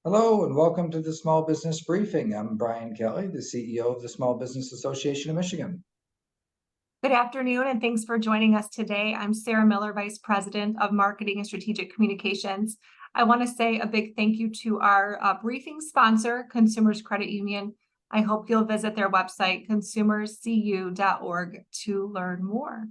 Hello and welcome to the Small Business Briefing. I'm Brian Calley, the CEO of the Small Business Association of Michigan. Good afternoon, and thanks for joining us today. I'm Sarah Miller, Vice President of Marketing and Strategic Communications. I want to say a big thank you to our briefing sponsor, Consumers Credit Union. I hope you'll visit their website, consumerscu.org, to learn more.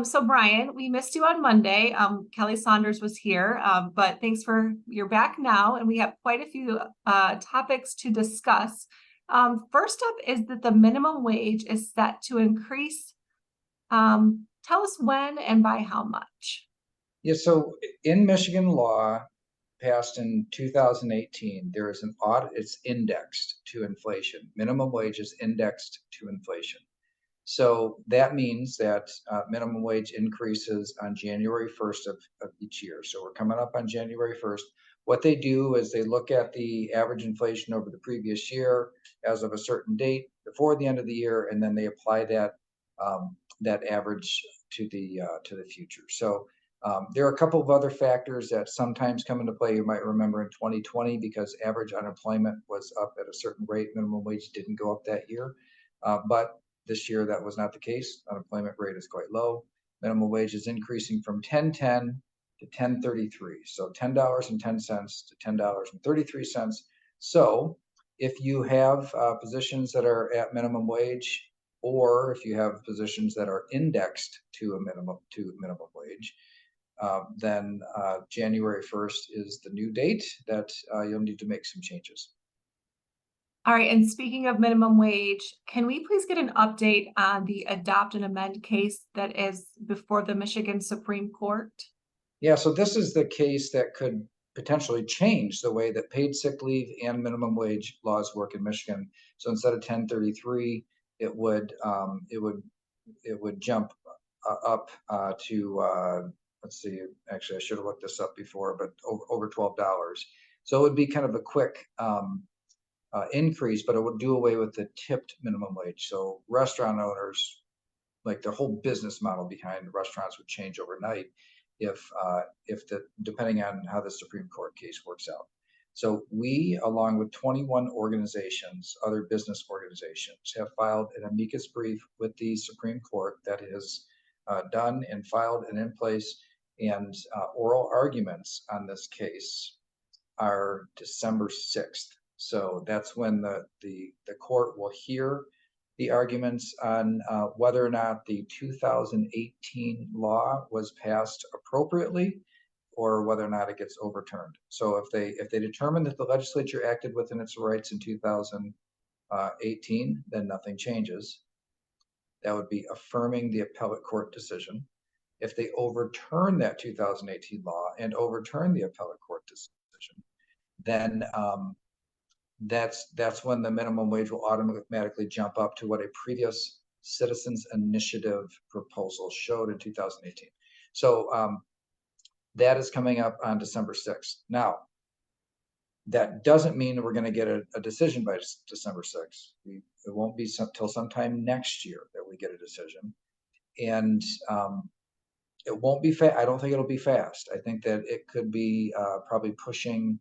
So Brian, we missed you on Monday. Kelly Saunders was here, but thanks you're back now, and we have quite a few topics to discuss. First up is that the minimum wage is set to increase. Tell us when and by how much. Yeah, so in Michigan law passed in 2018, there is an audit, it's indexed to inflation. Minimum wage is indexed to inflation. So that means that minimum wage increases on January 1st of each year. So we're coming up on January 1st. What they do is they look at the average inflation over the previous year as of a certain date before the end of the year, and then they apply that average to the future. So there are a couple of other factors that sometimes come into play. You might remember in 2020, because average unemployment was up at a certain rate, minimum wage didn't go up that year. But this year, that was not the case. Unemployment rate is quite low. Minimum wage is increasing from $10.10 to $10.33. So $10.10 to $10.33. So if you have positions that are at minimum wage, or if you have positions that are indexed to minimum wage, then January 1st is the new date that you'll need to make some changes. All right, and speaking of minimum wage, can we please get an update on the adopt and amend case that is before the Michigan Supreme Court? Yeah, so this is the case that could potentially change the way that paid sick leave and minimum wage laws work in Michigan. So instead of 1033, it would jump up to let's see. Actually, I should have looked this up before, but over $12. So it would be kind of a quick increase, but it would do away with the tipped minimum wage. So restaurant owners, like the whole business model behind restaurants, would change overnight if depending on how the Supreme Court case works out. So we, along with 21 organizations, other business organizations, have filed an amicus brief with the Supreme Court that is done and filed and in place, and oral arguments on this case are December 6th. So that's when the court will hear the arguments on whether or not the 2018 law was passed appropriately, or whether or not it gets overturned. So if they determine that the legislature acted within its rights in 2018, then nothing changes. That would be affirming the appellate court decision. If they overturn that 2018 law and overturn the appellate court decision, then that's when the minimum wage will automatically jump up to what a previous citizens initiative proposal showed in 2018. So that is coming up on December 6th. Now, that doesn't mean we're going to get a decision by December 6th. It won't be until sometime next year that we get a decision. And it won't be fast. I don't think it'll be fast. I think that it could be probably pushing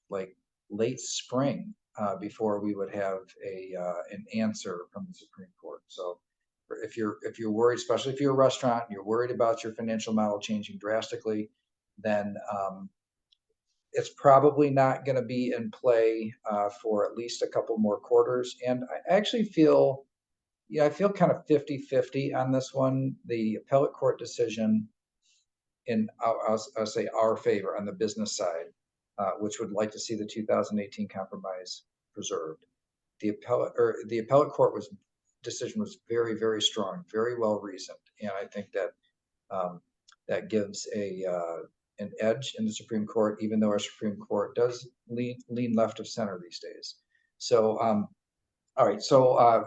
like late spring before we would have an answer from the Supreme Court. So if you're worried, especially if you're a restaurant, and you're worried about your financial model changing drastically, then it's probably not going to be in play for at least a couple more quarters. And I actually feel, I feel kind of 50-50 on this one. The appellate court decision in, I'll say, our favor on the business side, which would like to see the 2018 compromise preserved. The appellate court decision was very, very strong, very well reasoned, and I think that that gives an edge in the Supreme Court, even though our Supreme Court does lean left of center these days. So, all right, so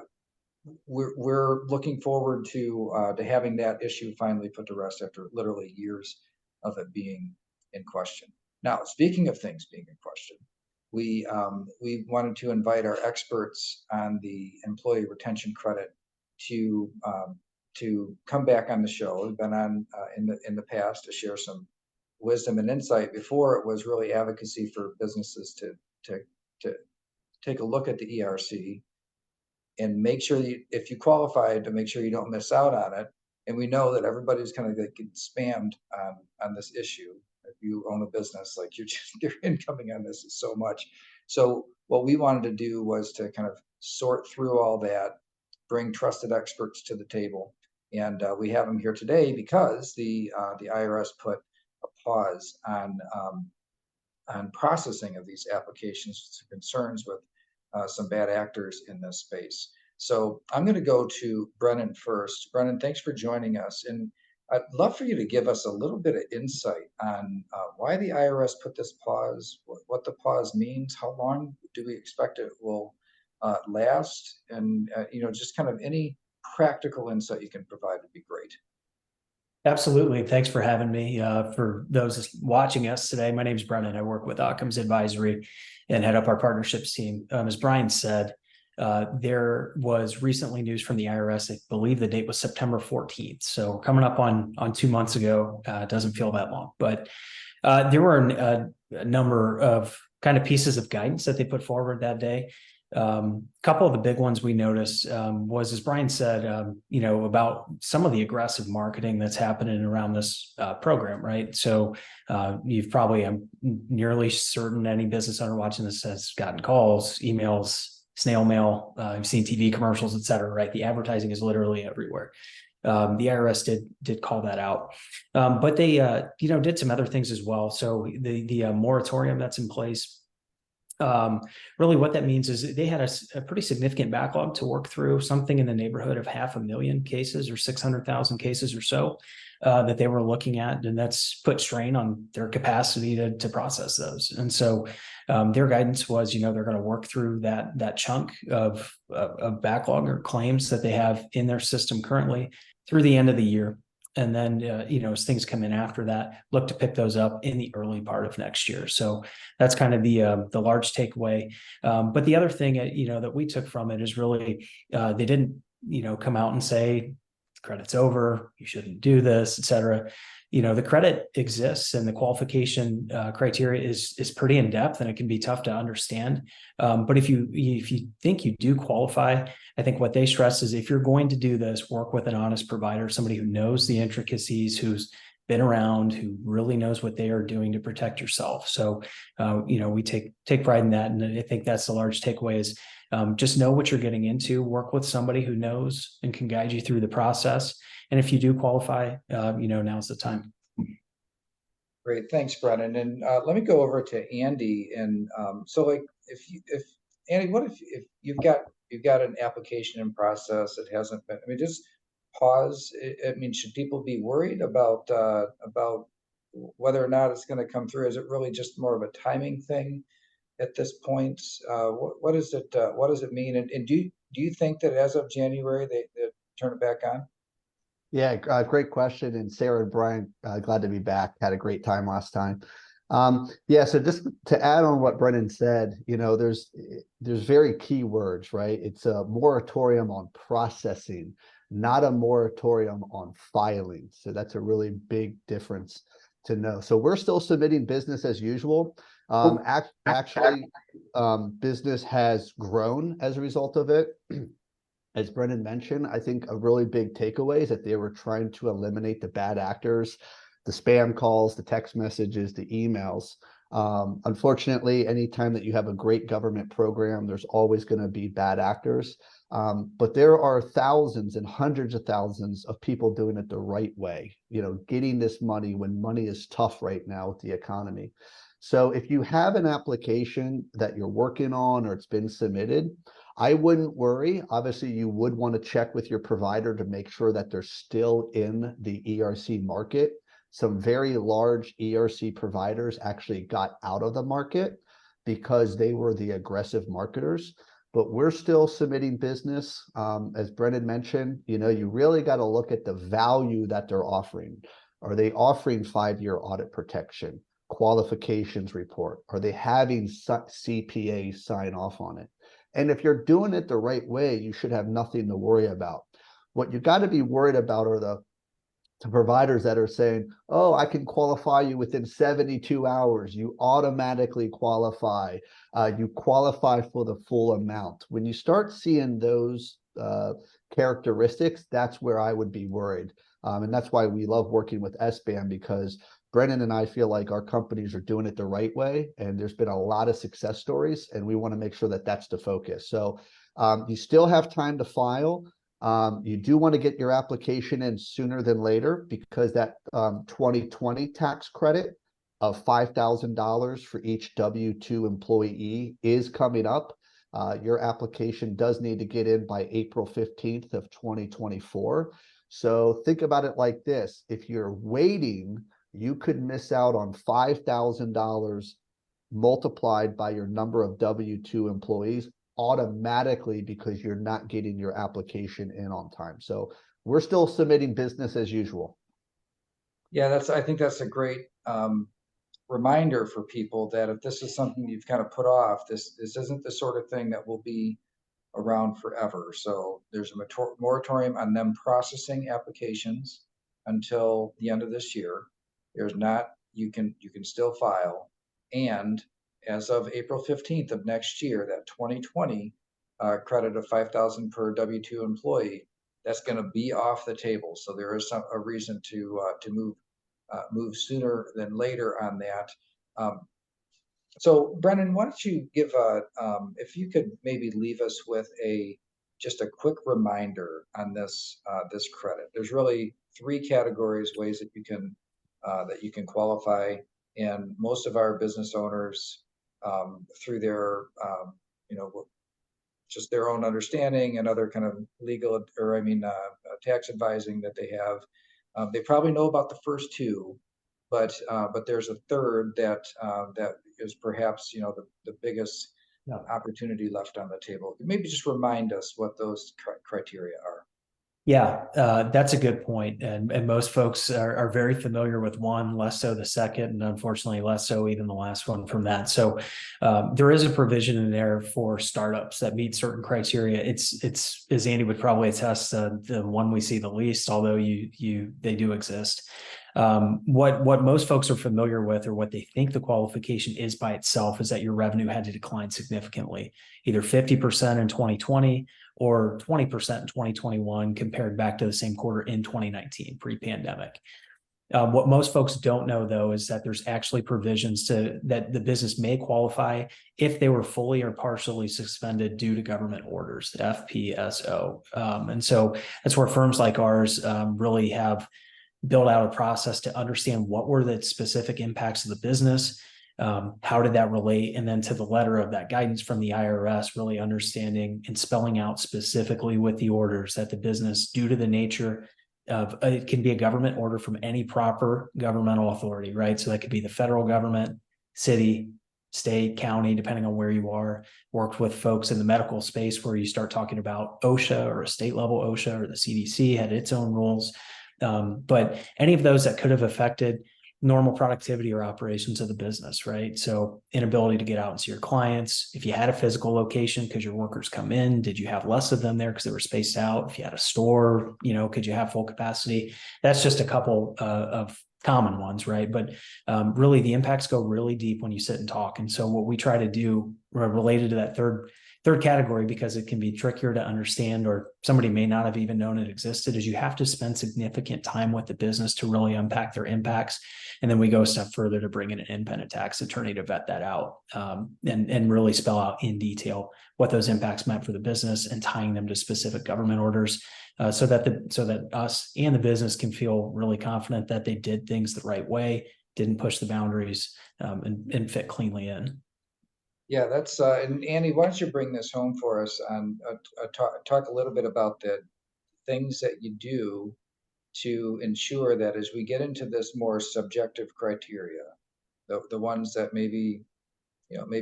we're looking forward to having that issue finally put to rest after literally years of it being in question. Now, speaking of things being in question, we wanted to invite our experts on the employee retention credit to come back on the show. We've been on in the past to share some wisdom and insight. Before, it was really advocacy for businesses to take a look at the ERC and make sure if you qualify, to make sure you don't miss out on it. And we know that everybody's kind of getting spammed on this issue. If you own a business, like your incoming on this is so much. So what we wanted to do was to kind of sort through all that, bring trusted experts to the table, and we have them here today because the IRS put a pause on processing of these applications, concerns with some bad actors in this space. So I'm going to go to Brennan first. Brennan, thanks for joining us. And I'd love for you to give us a little bit of insight on why the IRS put this pause, what the pause means, how long do we expect it will last, and just kind of any practical insight you can provide would be great. Absolutely. Thanks for having me. For those watching us today, my name is Brennan. I work with Occams Advisory and head up our partnerships team. As Brian said, there was recently news from the IRS. I believe the date was September 14th. So coming up on 2 months ago. It doesn't feel that long, but there were a number of kind of pieces of guidance that they put forward that day. Couple of the big ones we noticed was, as Brian said, about some of the aggressive marketing that's happening around this program, right? So you've probably, I'm nearly certain any business owner watching this has gotten calls, emails, snail mail, you've seen TV commercials, et cetera, right? The advertising is literally everywhere. The IRS did call that out, but they did some other things as well. So the moratorium that's in place. Really what that means is they had a pretty significant backlog to work through, something in the neighborhood of 500,000 cases or 600,000 cases or so that they were looking at, and that's put strain on their capacity to process those. And so their guidance was, they're going to work through that chunk of backlog or claims that they have in their system currently through the end of the year. And then, as things come in after that, look to pick those up in the early part of next year. So that's kind of the large takeaway. But the other thing, that we took from it is really they didn't, come out and say credit's over, you shouldn't do this, et cetera. The credit exists and the qualification criteria is pretty in depth, and it can be tough to understand. But if you think you do qualify, I think what they stress is if you're going to do this, work with an honest provider, somebody who knows the intricacies, who's been around, who really knows what they are doing to protect yourself. So, we take pride in that. And I think that's the large takeaway is just know what you're getting into, work with somebody who knows and can guide you through the process. And if you do qualify, now's the time. Great, thanks, Brennan. And let me go over to Andy. And so, like, if Andy, what if you've got an application in process that hasn't been? I mean, just pause. I mean, should people be worried about whether or not it's going to come through? Is it really just more of a timing thing at this point? What does it mean? And do you think that as of January they turn it back on? Yeah, great question. And Sarah and Brian, glad to be back. Had a great time last time. So just to add on what Brennan said, there's very key words, right? It's a moratorium on processing, not a moratorium on filing. So that's a really big difference to know. So we're still submitting business as usual. Actually, business has grown as a result of it. As Brennan mentioned, I think a really big takeaway is that they were trying to eliminate the bad actors, the spam calls, the text messages, the emails. Unfortunately, anytime that you have a great government program, there's always going to be bad actors. But there are thousands and hundreds of thousands of people doing it the right way, getting this money when money is tough right now with the economy. So if you have an application that you're working on or it's been submitted, I wouldn't worry. Obviously, you would want to check with your provider to make sure that they're still in the ERC market. Some very large ERC providers actually got out of the market because they were the aggressive marketers. But we're still submitting business. As Brennan mentioned, you really got to look at the value that they're offering. Are they offering 5-year audit protection, qualifications report? Are they having CPA sign off on it? And if you're doing it the right way, you should have nothing to worry about. What you got to be worried about are the to providers that are saying, oh, I can qualify you within 72 hours. You automatically qualify. You qualify for the full amount. When you start seeing those characteristics, that's where I would be worried. And that's why we love working with SBAM, because Brennan and I feel like our companies are doing it the right way. And there's been a lot of success stories, and we want to make sure that that's the focus. So you still have time to file. You do want to get your application in sooner than later, because that 2020 tax credit of $5,000 for each W-2 employee is coming up. Your application does need to get in by April 15th of 2024. So think about it like this. If you're waiting, you could miss out on $5,000 multiplied by your number of W-2 employees automatically, because you're not getting your application in on time. So we're still submitting business as usual. Yeah, I think that's a great reminder for people that if this is something you've kind of put off, this isn't the sort of thing that will be around forever. So there's a moratorium on them processing applications until the end of this year. There's not, you can still file. And as of April 15th of next year, that 2020 credit of $5,000 per W-2 employee, that's going to be off the table. So there is a reason to move sooner than later on that. So Brennan, why don't you give if you could maybe leave us with just a quick reminder on this credit. There's really three categories, ways that you can qualify, and most of our business owners, through their just their own understanding and other kind of legal, or tax advising that they have, they probably know about the first two, but there's a third that is perhaps the biggest opportunity left on the table. Maybe just remind us what those criteria are. Yeah, that's a good point. And most folks are very familiar with one, less so the second, and unfortunately less so even the last one from that. So there is a provision in there for startups that meet certain criteria. It's as Andy would probably attest, the one we see the least, although they do exist. What most folks are familiar with, or what they think the qualification is by itself, is that your revenue had to decline significantly, either 50% in 2020 or 20% in 2021 compared back to the same quarter in 2019, pre-pandemic. What most folks don't know, though, is that there's actually provisions that the business may qualify if they were fully or partially suspended due to government orders, the FPSO. And so that's where firms like ours really have built out a process to understand what were the specific impacts of the business, how did that relate, and then to the letter of that guidance from the IRS, really understanding and spelling out specifically with the orders that the business, due to the nature of it can be a government order from any proper governmental authority, right? So that could be the federal government, city, state, county, depending on where you are. Worked with folks in the medical space where you start talking about OSHA or a state level OSHA, or the CDC had its own rules. But any of those that could have affected normal productivity or operations of the business, right? So inability to get out and see your clients. If you had a physical location because your workers come in, did you have less of them there because they were spaced out? If you had a store, could you have full capacity? That's just a couple of common ones, right? But really the impacts go really deep when you sit and talk. And so what we try to do related to that third category, because it can be trickier to understand, or somebody may not have even known it existed, is you have to spend significant time with the business to really unpack their impacts. And then we go a step further to bring in an independent tax attorney to vet that out, and really spell out in detail what those impacts meant for the business, and tying them to specific government orders, so that us and the business can feel really confident that they did things the right way, didn't push the boundaries, and fit cleanly in. Yeah, that's and Andy, why don't you bring this home for us and talk a little bit about the things that you do to ensure that as we get into this more subjective criteria, the ones that maybe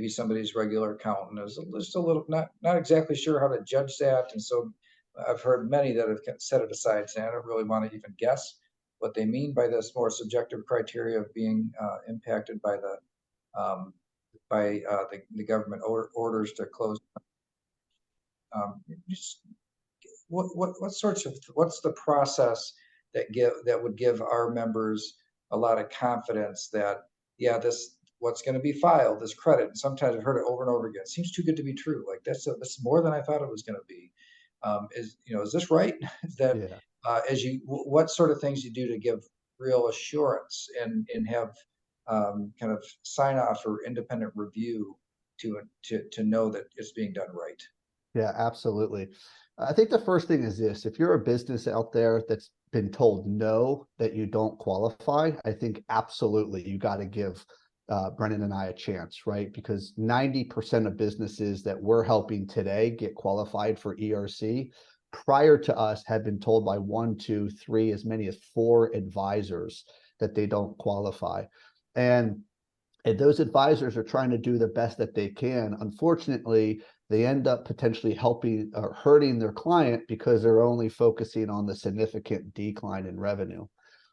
somebody's regular accountant is just a little not exactly sure how to judge that, and so I've heard many that have set it aside, saying I don't really want to even guess what they mean by this more subjective criteria of being impacted by the government orders to close. Just what's the process that would give our members a lot of confidence that, yeah, this what's going to be filed, this credit. And sometimes I've heard it over and over again. It seems too good to be true. Like that's more than I thought it was going to be. Is this right? That Yeah. what sort of things you do to give real assurance and have kind of sign off or independent review to know that it's being done right. Yeah, absolutely. I think the first thing is this: if you're a business out there that's been told no, that you don't qualify, I think absolutely you got to give Brennan and I a chance, right? Because 90% of businesses that we're helping today get qualified for ERC prior to us have been told by one, two, three, as many as four advisors that they don't qualify. And those advisors are trying to do the best that they can. Unfortunately, they end up potentially helping or hurting their client because they're only focusing on the significant decline in revenue.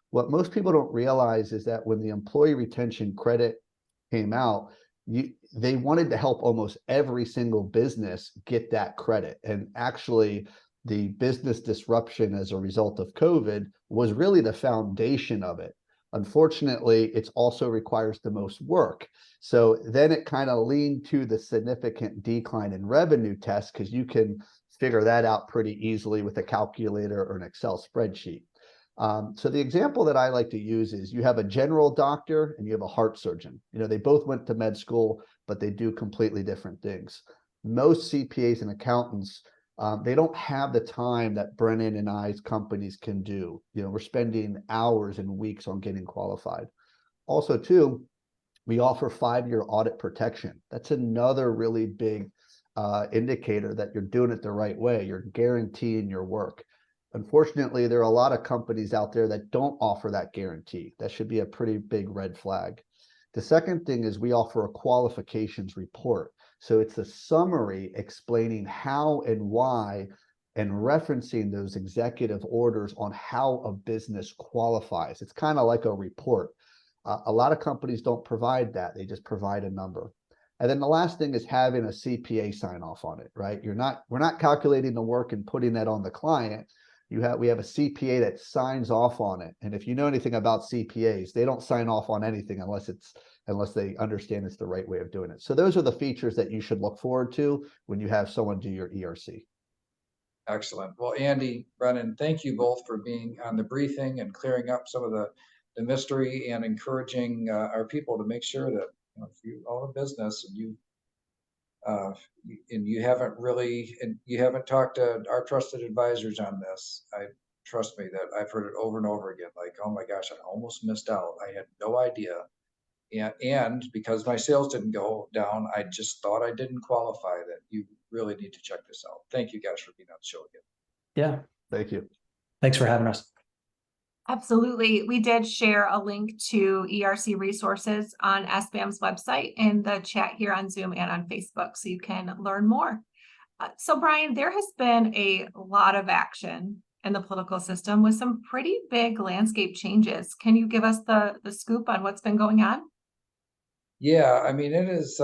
What most people don't realize is that when the employee retention credit came out, they wanted to help almost every single business get that credit. And actually, the business disruption as a result of COVID was really the foundation of it. Unfortunately, it also requires the most work. So then it kind of leaned to the significant decline in revenue test, because you can figure that out pretty easily with a calculator or an Excel spreadsheet. So the example that I like to use is you have a general doctor and you have a heart surgeon. They both went to med school, but they do completely different things. Most CPAs and accountants, they don't have the time that Brennan and I's companies can do. We're spending hours and weeks on getting qualified. Also, too, we offer 5-year audit protection. That's another really big indicator that you're doing it the right way. You're guaranteeing your work. Unfortunately, there are a lot of companies out there that don't offer that guarantee. That should be a pretty big red flag. The second thing is we offer a qualifications report. So it's a summary explaining how and why and referencing those executive orders on how a business qualifies. It's kind of like a report. A lot of companies don't provide that. They just provide a number. And then the last thing is having a CPA sign off on it, right? We're not calculating the work and putting that on the client. We have a CPA that signs off on it. And if you know anything about CPAs, they don't sign off on anything unless they understand it's the right way of doing it. So those are the features that you should look forward to when you have someone do your ERC. Excellent. Well, Andy, Brennan, thank you both for being on the briefing and clearing up some of the mystery and encouraging our people to make sure that if you own a business and you haven't talked to our trusted advisors on this, trust me that I've heard it over and over again. Like, oh my gosh, I almost missed out. I had no idea. And because my sales didn't go down, I just thought I didn't qualify. That you really need to check this out. Thank you guys for being on the show again. Yeah. Thank you. Thanks for having us. Absolutely. We did share a link to ERC resources on SBAM's website in the chat here on Zoom and on Facebook, so you can learn more. So Brian, there has been a lot of action in the political system with some pretty big landscape changes. Can you give us the scoop on what's been going on? Yeah, I mean, it is.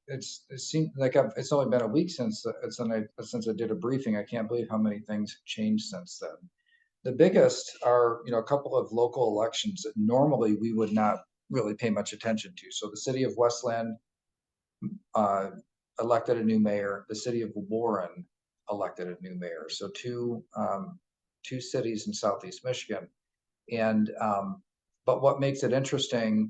It seemed like it's only been a week since I did a briefing. I can't believe how many things have changed since then. The biggest are, a couple of local elections that normally we would not really pay much attention to. So the city of Westland elected a new mayor. The city of Warren elected a new mayor. So two cities in Southeast Michigan. And but what makes it interesting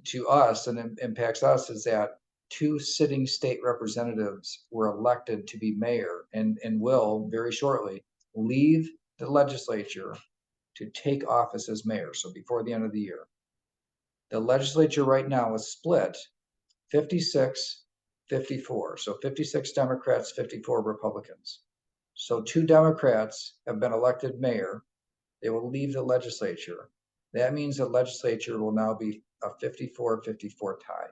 to us and impacts us is that 2 sitting state representatives were elected to be mayor and will very shortly leave the legislature to take office as mayor. So before the end of the year, the legislature right now is split 56-54. So 56 Democrats, 54 Republicans. So 2 Democrats have been elected mayor. They will leave the legislature. That means the legislature will now be a 54-54 tie.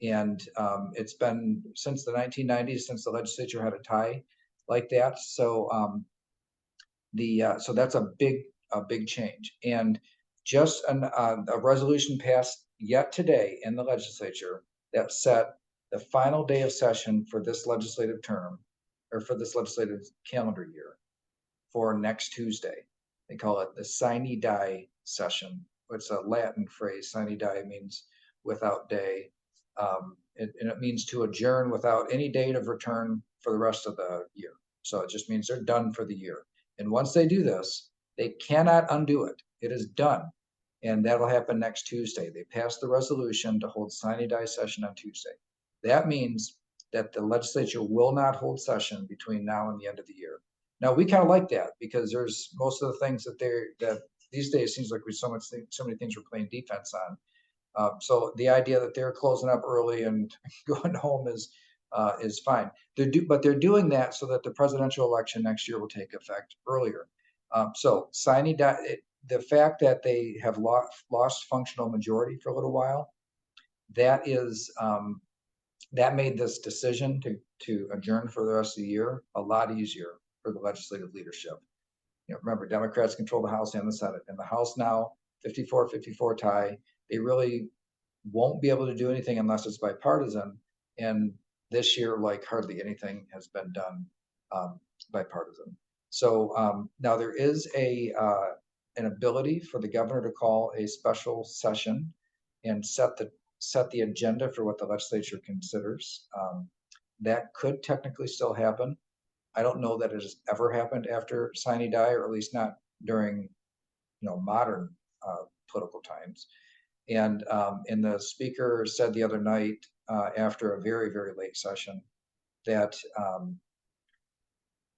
And it's been since the 1990s since the legislature had a tie like that. So so that's a big change. And just a resolution passed yet today in the legislature that set the final day of session for this legislative term, or for this legislative calendar year, for next Tuesday. they call it the sine die session. It's a Latin phrase. Sine die means without day. And it means to adjourn without any date of return for the rest of the year. So it just means they're done for the year. And once they do this, they cannot undo it. It is done. And that'll happen next Tuesday. They passed the resolution to hold sine die session on Tuesday. That means that the legislature will not hold session between now and the end of the year. Now, we kind of like that because there's most of the things that these days seems like so many things we're playing defense on. So the idea that they're closing up early and going home is fine. But they're doing that so that the presidential election next year will take effect earlier. So sine die, the fact that they have lost functional majority for a little while, that made this decision to adjourn for the rest of the year a lot easier for the legislative leadership. Remember, Democrats control the House and the Senate. And the House now, 54-54 tie. They really won't be able to do anything unless it's bipartisan. And this year, like hardly anything has been done bipartisan. So now there is an ability for the governor to call a special session and set the agenda for what the legislature considers. That could technically still happen. I don't know that it has ever happened after sine die, or at least not during modern political times. And the speaker said the other night after a very, very late session that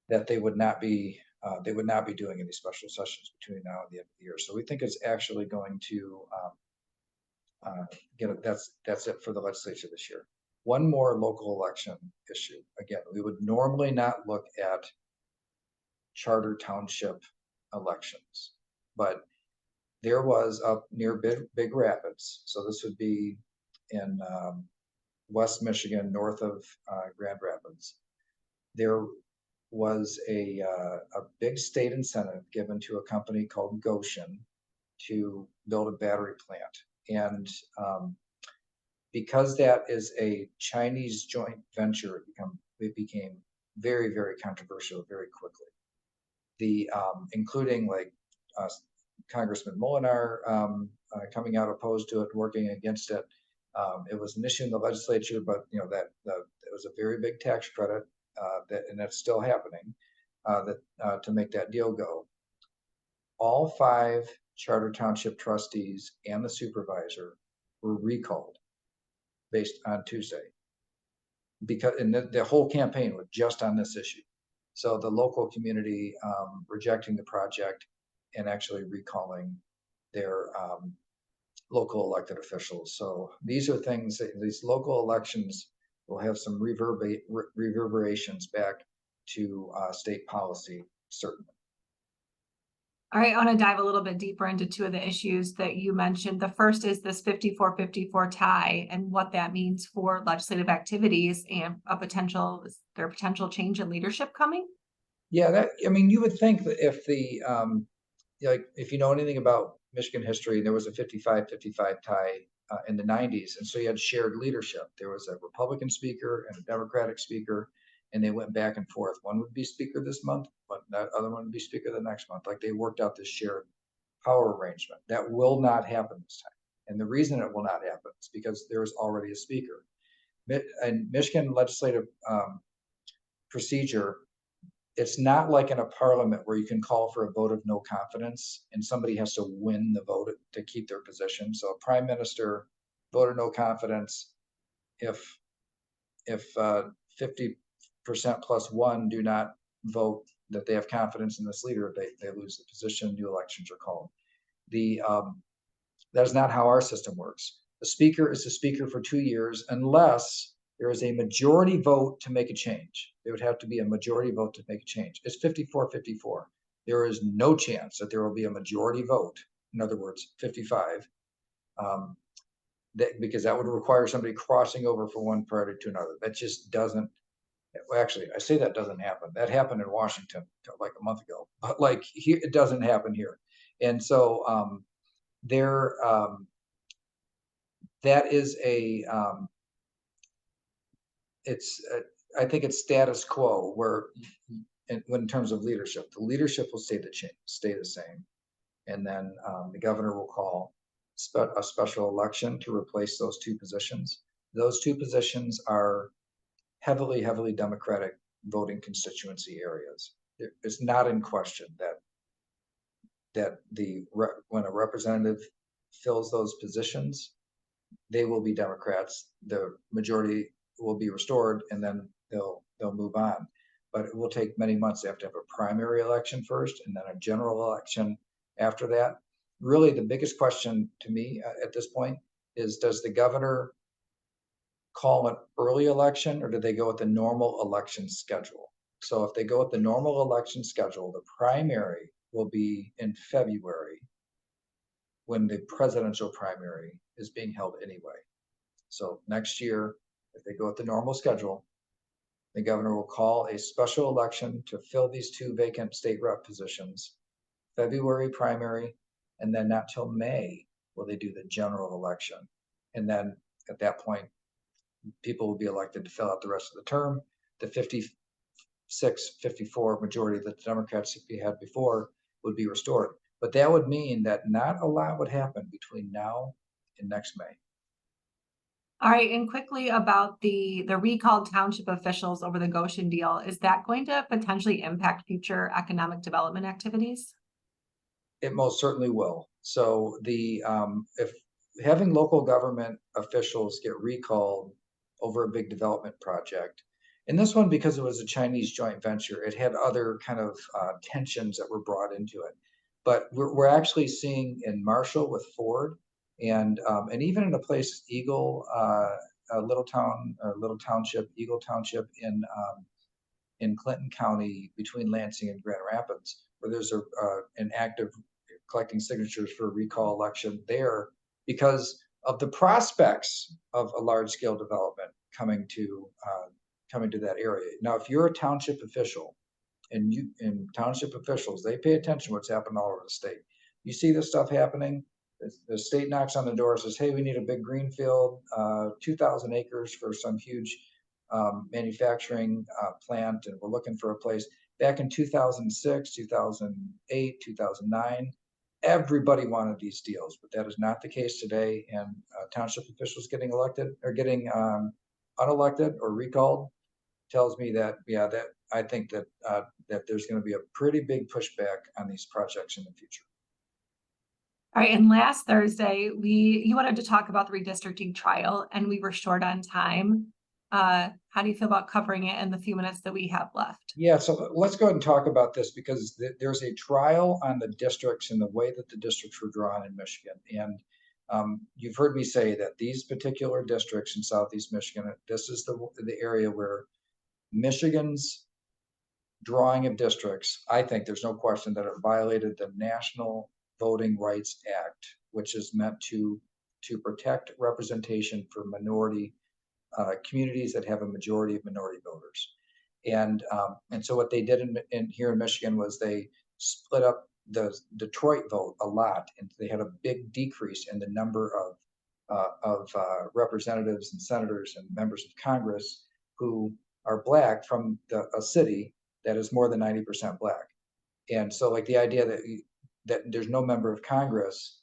they would not be doing any special sessions between now and the end of the year. So we think it's actually going to that's it for the legislature this year. One more local election issue. Again, we would normally not look at charter township elections, but there was up near Big Rapids. So this would be in West Michigan, north of Grand Rapids. There was a big state incentive given to a company called Goshen to build a battery plant. And because that is a Chinese joint venture, it became very, very controversial very quickly. Including like Congressman Molinar coming out opposed to it, working against it. It was an issue in the legislature, but it was a very big tax credit and that's still happening to make that deal go. All 5 charter township trustees and the supervisor were recalled based on Tuesday, because the whole campaign was just on this issue. So the local community rejecting the project and actually recalling their local elected officials. So these are things, these local elections will have some reverberations back to state policy, certainly. All right, I want to dive a little bit deeper into 2 of the issues that you mentioned. The first is this 54-54 tie and what that means for legislative activities and is there a potential change in leadership coming? Yeah, you would think that if if you know anything about Michigan history, there was a 55-55 tie in the 90s. And so you had shared leadership. There was a Republican speaker and a Democratic speaker, and they went back and forth. One would be speaker this month, but that other one would be speaker the next month. Like they worked out this shared power arrangement. That will not happen this time. And the reason it will not happen is because there is already a speaker. And Michigan legislative procedure, it's not like in a parliament where you can call for a vote of no confidence and somebody has to win the vote to keep their position. So a prime minister vote of no confidence, if 50% plus 1 do not vote that they have confidence in this leader, they lose the position, new elections are called. That is not how our system works. The speaker is the speaker for 2 years unless there is a majority vote to make a change. There would have to be a majority vote to make a change. It's 54-54. There is no chance that there will be a majority vote. In other words, 55, because that would require somebody crossing over from one party to another. That just doesn't. Well, actually, I say that doesn't happen. That happened in Washington like a month ago, but like here, it doesn't happen here. And so that is I think it's status quo where in terms of leadership, the leadership will stay the same. And then the governor will call a special election to replace those two positions. Those two positions are heavily Democratic voting constituency areas. It's not in question that when a representative fills those positions, they will be Democrats. The majority will be restored, and then they'll move on. But it will take many months. They have to have a primary election first, and then a general election after that. Really, the biggest question to me at this point is, does the governor call an early election, or do they go with the normal election schedule? So if they go with the normal election schedule, the primary will be in February, when the presidential primary is being held anyway. So next year, if they go with the normal schedule, the governor will call a special election to fill these two vacant state rep positions, February primary, and then not till May will they do the general election. And then at that point, people will be elected to fill out the rest of the term. The 56-54 majority that the Democrats had before would be restored. But that would mean that not a lot would happen between now and next May. All right, and quickly about the recalled township officials over the Goshen deal, is that going to potentially impact future economic development activities? It most certainly will. So if having local government officials get recalled over a big development project, and this one, because it was a Chinese joint venture, it had other kind of tensions that were brought into it. But we're actually seeing in Marshall with Ford, and even in a place, Eagle, a little township, Eagle Township in Clinton County between Lansing and Grand Rapids, where there's an active collecting signatures for a recall election there because of the prospects of a large scale development coming to that area. Now, if you're a township official, and township officials, they pay attention to what's happening all over the state. You see this stuff happening, the state knocks on the door, says, hey, we need a big greenfield, 2,000 acres for some huge manufacturing plant, and we're looking for a place. Back in 2006, 2008, 2009, everybody wanted these deals, but that is not the case today. And township officials getting elected or getting unelected or recalled tells me that, yeah, that I think that there's going to be a pretty big pushback on these projects in the future. All right, and last Thursday, you wanted to talk about the redistricting trial, and we were short on time. How do you feel about covering it in the few minutes that we have left? Yeah, so let's go ahead and talk about this, because there's a trial on the districts and the way that the districts were drawn in Michigan. And you've heard me say that these particular districts in Southeast Michigan, this is the area where Michigan's drawing of districts, I think there's no question that it violated the National Voting Rights Act, which is meant to protect representation for minority communities that have a majority of minority voters. And so what they did here in Michigan was they split up the Detroit vote a lot, and they had a big decrease in the number of representatives and senators and members of Congress who are Black from a city that is more than 90% Black. And so, like, the idea that there's no member of Congress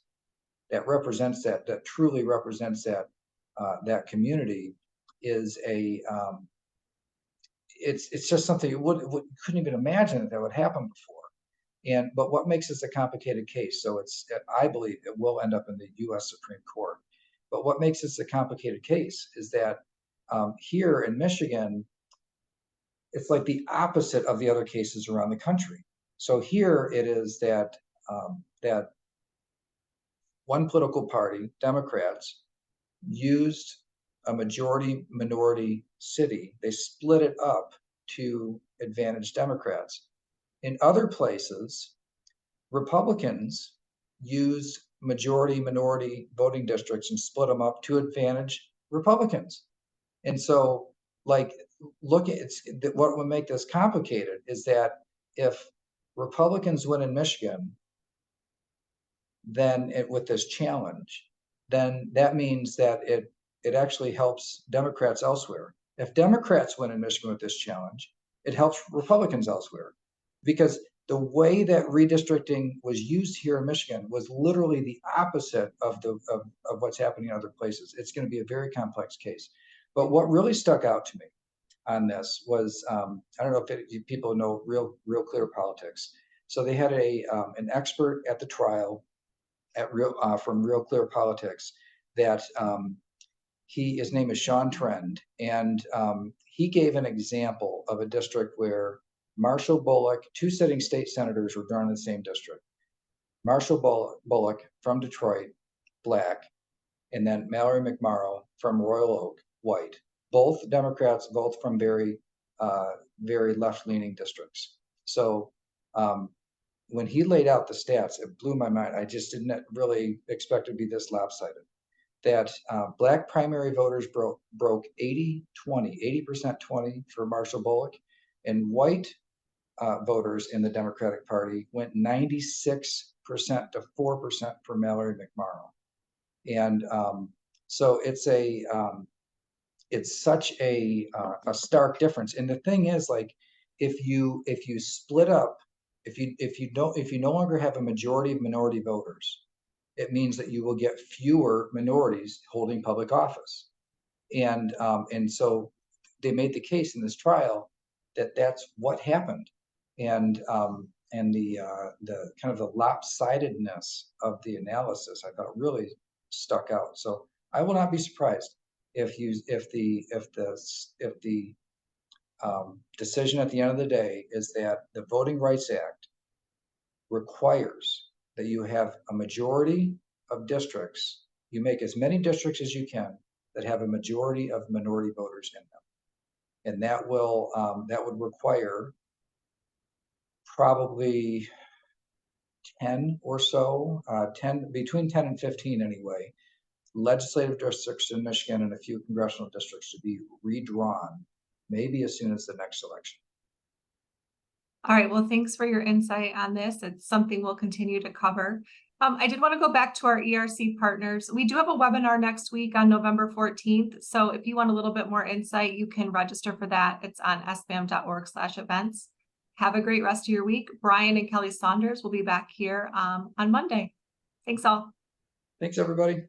that represents that truly represents that community is it's just something you couldn't even imagine that would happen before. But what makes this a complicated case? So I believe it will end up in the U.S. Supreme Court. But what makes this a complicated case is that here in Michigan, it's like the opposite of the other cases around the country. So here it is that one political party, Democrats, used a majority minority city. They split it up to advantage Democrats. In other places, Republicans used majority minority voting districts and split them up to advantage Republicans. And so, like, what would make this complicated is that if Republicans win in Michigan, then with this challenge, then that means that it actually helps Democrats elsewhere. If Democrats win in Michigan with this challenge, it helps Republicans elsewhere, because the way that redistricting was used here in Michigan was literally the opposite of what's happening in other places. It's going to be a very complex case. But what really stuck out to me on this was, I don't know if people know Real Clear Politics. So they had an expert at the trial at from Real Clear Politics that his name is Sean Trend, and he gave an example of a district where Marshall Bullock, two sitting state senators were drawn in the same district. Marshall Bullock from Detroit, black, and then Mallory McMorrow from Royal Oak, white. Both Democrats, both from very left-leaning districts. So when he laid out the stats, it blew my mind. I just didn't really expect it to be this lopsided. That black primary voters broke 80% 20 for Marshall Bullock, and white voters in the Democratic Party went 96% to 4% for Mallory McMorrow. And so it's such a stark difference. And the thing is, like, if you split up, if you no longer have a majority of minority voters, it means that you will get fewer minorities holding public office. And so they made the case in this trial that that's what happened. And the kind of the lopsidedness of the analysis, I thought, really stuck out. So I will not be surprised if the decision at the end of the day is that the Voting Rights Act requires that you have a majority of districts. You make as many districts as you can that have a majority of minority voters in them, and that would require probably 10 or so, between 10 and 15 anyway, legislative districts in Michigan and a few congressional districts to be redrawn, maybe as soon as the next election. All right, well, thanks for your insight on this. It's something we'll continue to cover. I did want to go back to our ERC partners. We do have a webinar next week on November 14th. So if you want a little bit more insight, you can register for that. It's on sbam.org/events. Have a great rest of your week. Brian and Kelly Saunders will be back here on Monday. Thanks all. Thanks, everybody.